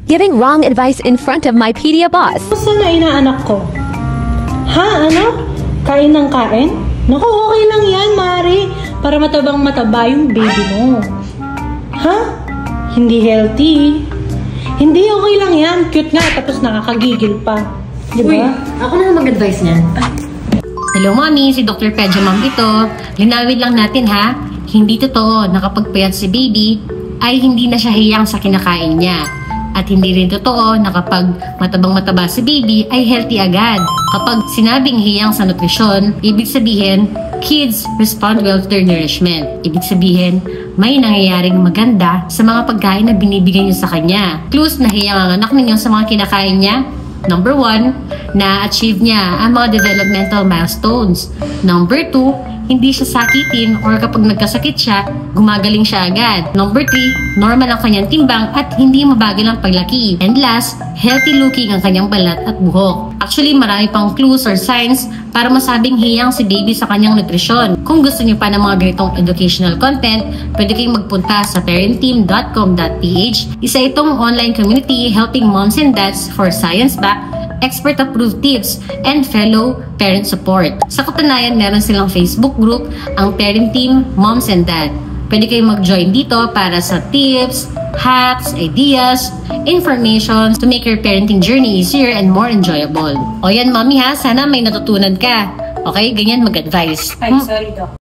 giving wrong advice in front of my pedia boss. Saan na inaanak ko? Ha, anak? Kain ng kain? Naku, okay lang yan, Mari. Para matabang-mataba yung baby mo. Ha? Hindi healthy. Hindi, okay lang yan. Cute nga, tapos nakakagigil pa. Diba? Uy, ako na mag-advise niyan. Hello, Mommy. Si Dr. Pedro Ma'am ito. Linawin lang natin, ha? Hindi totoo na kapag payat si baby, ay hindi na siya hiyang sa kinakain niya. At hindi rin totoo na kapag matabang-mataba si baby ay healthy agad. Kapag sinabing hiyang sa nutrisyon, ibig sabihin, kids respond well to their nourishment. Ibig sabihin, may nangyayaring maganda sa mga pagkain na binibigay niyo sa kanya. Clues na hiyang ang anak ninyo sa mga kinakain niya? Number 1, na-achieve niya ang mga developmental milestones. Number 2, hindi siya sakitin or kapag nagkasakit siya, gumagaling siya agad. Number 3, normal ang kanyang timbang at hindi mabagal ang paglaki. And last, healthy looking ang kanyang balat at buhok. Actually, marami pang clues or signs para masabing hiyang si baby sa kanyang nutrisyon. Kung gusto niyo pa ng mga ganitong educational content, pwede kayong magpunta sa parenteam.com.ph. Isa itong online community helping moms and dads for science-backed, expert-approved tips, and fellow parent support. Sa katunayan, meron silang Facebook group, ang Parent Team Moms and Dad. Pwede kayong mag-join dito para sa tips, hacks, ideas, information to make your parenting journey easier and more enjoyable. O yan, Mommy ha, sana may natutunan ka. Okay, ganyan mag-advise. Ay, sorry, Doc.